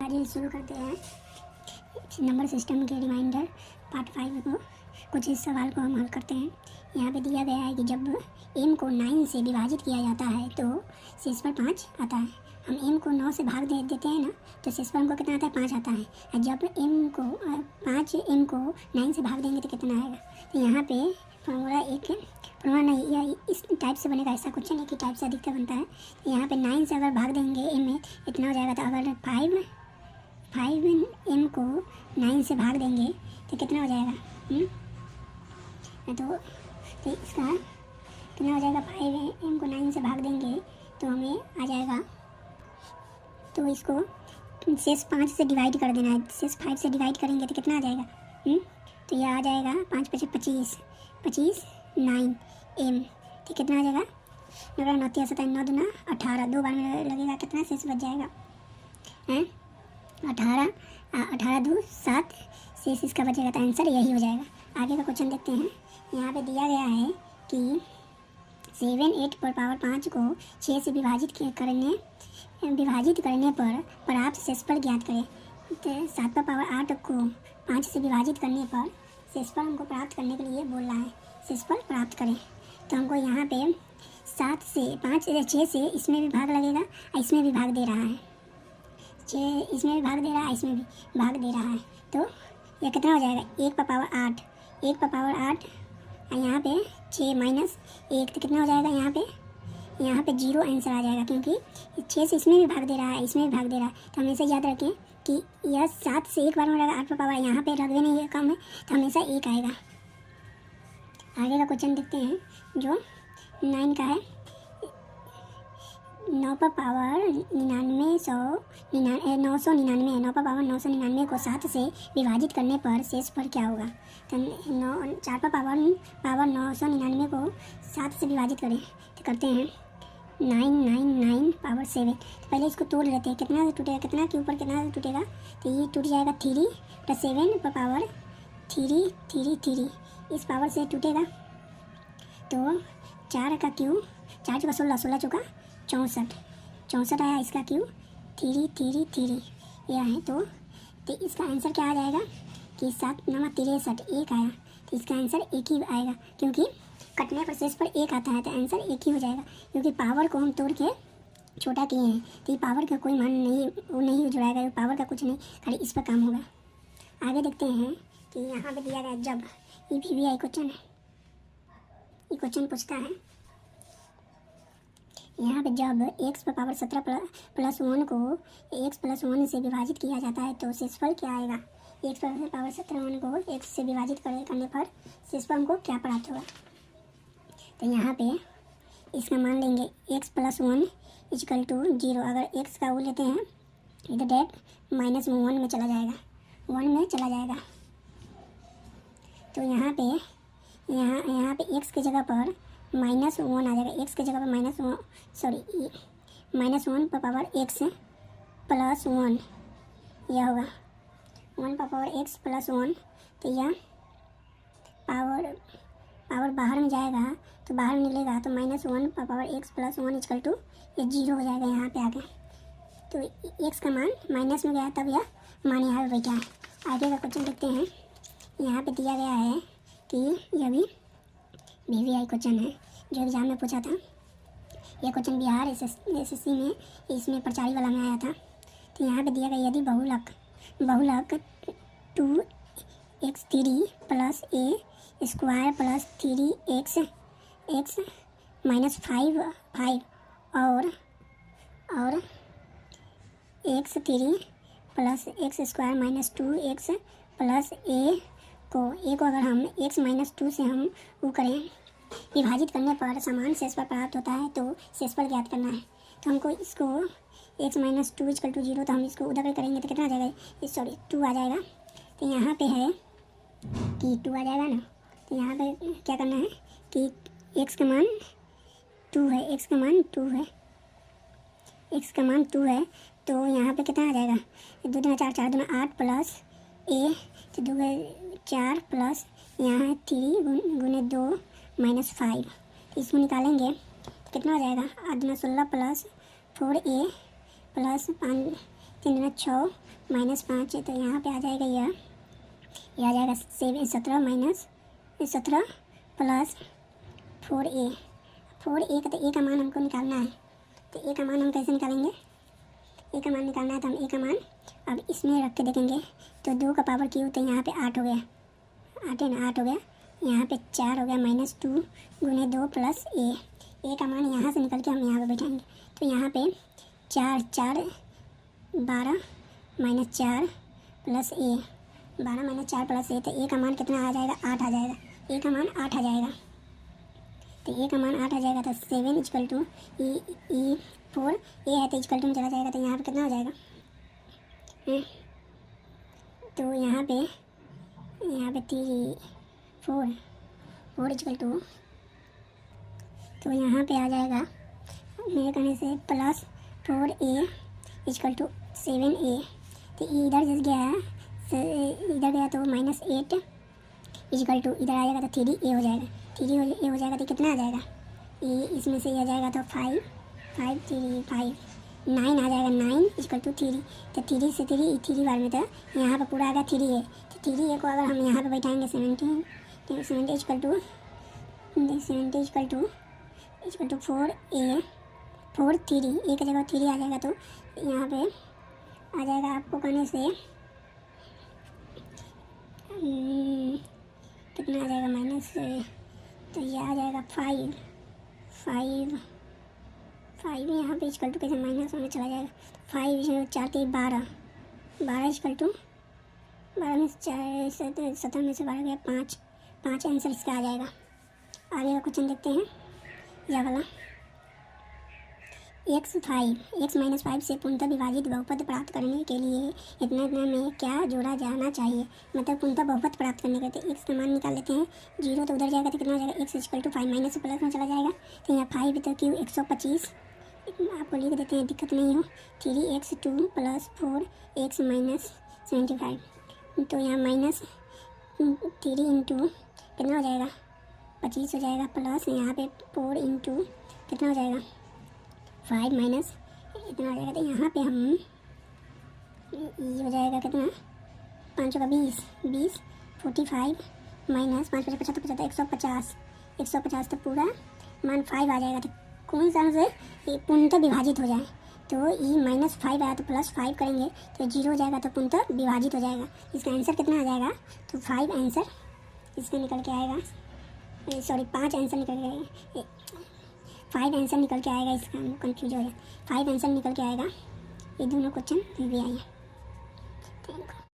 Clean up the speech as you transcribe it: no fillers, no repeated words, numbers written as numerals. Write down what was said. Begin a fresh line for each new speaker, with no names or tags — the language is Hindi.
चलिए शुरू करते हैं नंबर सिस्टम के रिमाइंडर पार्ट 5 को। कुछ इस सवाल को हम हल करते हैं। यहाँ पे दिया गया है कि जब m को 9 से विभाजित किया जाता है तो शेषफल 5 आता है। हम m को 9 से भाग देते हैं ना, तो शेषफल हमको कितना आता है? 5 आता है। और जब m को 9 से भाग देंगे तो कितना आएगा? तो यहाँ पे फॉर्मूला नहीं, यह इस टाइप से बनेगा। ऐसा क्वेश्चन है कि टाइप से अधिकतर बनता है। तो यहाँ पे 9 से अगर भाग देंगे m में इतना हो जाएगा। तो अगर 5 m को 9 से भाग देंगे तो कितना हो जाएगा? तो इसका कितना हो जाएगा? 5 m को 9 से भाग देंगे तो हमें आ जाएगा, तो इसको शेष 5 से डिवाइड कर देना है। शेष 5 से डिवाइड करेंगे तो कितना आ जाएगा? तो यह आ जाएगा 5 × 25 9 m। तो कितना आ जाएगा? 9 9 17 9 दूना 18। 2 बार में लगेगा, कितना शेष बच जाएगा? 18 2 7 शेष इसका बचेगा। तो आंसर यही हो जाएगा। आगे का क्वेश्चन देखते हैं। यहाँ पे दिया गया है कि 7 8 पर पावर 5 को 6 से विभाजित करने पर प्राप्त शेषफल ज्ञात करें। तो 7 पर पावर 8 को 5 से विभाजित करने पर शेषफल हमको प्राप्त करने के लिए बोल रहा है। शेषफल प्राप्त करें तो हमको यहाँ पे 7 से 6 से इसमें भी भाग लगेगा और इसमें भी भाग दे रहा है। 6 इसमें भी भाग दे रहा है, इसमें भी भाग दे रहा है। तो यह कितना हो जाएगा? 1 पर पावर 8 और यहाँ पे 6 - 1 तो कितना हो जाएगा? यहाँ पे 0 आंसर आ जाएगा, क्योंकि 6 से इसमें भी भाग दे रहा है, इसमें भी भाग दे रहा है। तो हमेशा याद रखें कि यह 7 से एक बार में रहेगा। 8 पर पावर यहाँ पे रख देने कम है तो हमेशा 1 आएगा। आगे का क्वेश्चन देखते हैं जो 9 का है। 9 पर पावर 999 है। 9 पर पावर 999 को 7 से विभाजित करने पर शेषफल क्या होगा? तो 4 पर पावर 999 को 7 से विभाजित करें तो करते हैं 999 पावर 7। तो पहले इसको तोड़ लेते हैं। कितना से टूटेगा? कितना के ऊपर कितना से टूटेगा? तो ये टूट जाएगा 3 + 7 पर पावर 3 इस पावर से टूटेगा। तो 4 का क्यूब 4 × 16 16 चौका 64 आया। इसका क्यूब 3 यह है। तो इसका आंसर क्या आ जाएगा कि 7 × 9 = 63 1 आया। तो इसका आंसर 1 ही आएगा, क्योंकि कटने पर शेष पर 1 आता है। तो आंसर 1 ही हो जाएगा, क्योंकि पावर को हम तोड़ के छोटा किए हैं। तो ये पावर का कोई मान नहीं जुड़ाएगा। पावर का कुछ नहीं, खाली इस पर काम होगा। आगे देखते हैं कि यहाँ पे दिया गया जब EVI क्वेश्चन है। ये क्वेश्चन पूछता है यहाँ पे जब x पर पावर 17 + 1 को x + 1 से विभाजित किया जाता है तो शेषफल क्या आएगा? x पर पावर 17 को x से विभाजित करने पर शेषफल हमको क्या प्राप्त होगा? तो यहाँ पे इसका मान लेंगे x + 1 = 0। अगर x का वो लेते हैं इधर डायरेक्ट -1 में चला जाएगा। तो यहाँ पे x की जगह पर -1 आ जाएगा। x की जगह पर -1 पर पावर x + 1 यह होगा। 1 पर पावर x + 1। तो यह पावर बाहर में जाएगा तो बाहर निकलेगा। तो -1 पर पावर x + 1 = ये 0 हो जाएगा यहाँ पे आगे। तो x का मान माइनस में गया, तब यह मान यहाँ पे बैठा है। आगे का क्वेश्चन देखते हैं। यहाँ पे दिया गया है कि यह भी VVI क्वेश्चन है जो एग्ज़ाम में पूछा था। यह क्वेश्चन बिहार SSC में इसमें प्रचारी वाला में आया था। तो यहाँ पे दिया गया यदि बहुलक 2x3 + a² + 3x -5 और x3 + x² - 2x + a को अगर हम x - 2 से हम वो करें विभाजित करने पर समान शेषफल प्राप्त होता है, तो शेषफल ज्ञात करना है। तो हमको इसको x - 2 = 0, तो हम इसको उधर करेंगे तो कितना आ जाएगा? 2 आ जाएगा। तो यहाँ पे है कि 2 आ जाएगा ना। तो यहाँ पे क्या करना है कि x का मान 2 है। x का मान 2 है। तो यहाँ पे कितना आ जाएगा? 2 दूना 4 4 दूना 8 + a, तो 2 4 प्लस यहाँ है 3 गुने 2 -5। इसको निकालेंगे तो कितना हो जाएगा? 8 दूना 16 + 4a + 5 3 दूना 6 -5 है, तो यहाँ पे आ जाएगा ये आ जाएगा 17 माइनस 17 प्लस 4a। 4a का, तो a का मान हमको निकालना है, तो a का मान हम कैसे निकालेंगे? a का मान निकालना है तो हम a का मान अब इसमें रख के देखेंगे। तो 2 का पावर क्यू, तो यहाँ पे 8 हो गया, 8 है ना, 8 हो गया। यहाँ पे 4 हो गया -2 गुने 2 प्लस a का मान यहाँ से निकल के हम यहाँ पे बैठाएंगे। तो यहाँ पे 4 4 12 -4 प्लस a, 12 -4 प्लस a, तो a का मान कितना आ जाएगा? 8 आ जाएगा। a का मान 8 आ जाएगा, तो a का मान 8 आ जाएगा। तो 7 इक्वल टू ई 4 a है तो इक्वल टू में चला जाएगा, तो यहाँ पे कितना हो जाएगा? तो यहाँ पे 3 4 इक्वल टू, तो यहाँ पे आ जाएगा मेरे कहने से plus 4a equal to 7a। तो इधर जैसे गया है, इधर गया तो -8 इक्वल टू इधर आएगा तो 3a हो जाएगा। 3a हो जाएगा तो कितना आ जाएगा? इसमें से आ जाएगा तो 5 9 आ जाएगा। 9 इक्वल टू 3, तो 3 से 3 बार में, तो यहाँ पर पूरा आ गया 3a। तो 3a को अगर हम यहाँ पे बैठाएंगे 17, तो 70 इक्वल टू 4a 4 3 एक जगह 3 आ जाएगा। तो यहाँ पे आ जाएगा आपको कहने से कितना आ जाएगा? माइनस, तो ये आ जाएगा 5 यहाँ पे इक्वल टू कैसे माइनस में चला जाएगा? 5 4 3 12 इक्वल टू 12 में 4 17 में से 12 गया 5 आंसर इसका आ जाएगा। आगे का क्वेश्चन देखते हैं, यह वाला। x -5 से पूर्णतः विभाजित बहुपद प्राप्त करने के लिए इतना में क्या जोड़ा जाना चाहिए? मतलब पूर्णतः बहुपद प्राप्त करने के लिए x का मान निकाल लेते हैं। 0 तो उधर जाएगा तो कितना हो जाएगा? x equal to 5 minus plus में चला जाएगा, तो यहाँ 5 तो क्यू 125 आपको लिख देते हैं, दिक्कत नहीं हो। 3x2 प्लस 4x माइनस 75, तो यहाँ -3 इंटू कितना हो जाएगा? 25 हो जाएगा, प्लस यहाँ पे 4 इंटू कितना हो जाएगा? 5 माइनस इतना हो जाएगा। तो यहाँ पे हम ये हो जाएगा कितना? 5 का 20 45 माइनस 5 5 75 150 तो पूरा मान 5 आ जाएगा। तो कौन सा से ये पूर्णतः विभाजित हो जाए? तो ये -5 आया तो +5 करेंगे तो 0 हो जाएगा, तो पूर्णतः विभाजित हो जाएगा। इसका आंसर कितना आ जाएगा? तो 5 आंसर इसका निकल के आएगा, सॉरी 5 आंसर निकल के 5 आंसर निकल के आएगा। इसका कंफ्यूज हो जाए, 5 आंसर निकल के आएगा। ये दोनों क्वेश्चन भी आए हैं। Thank you.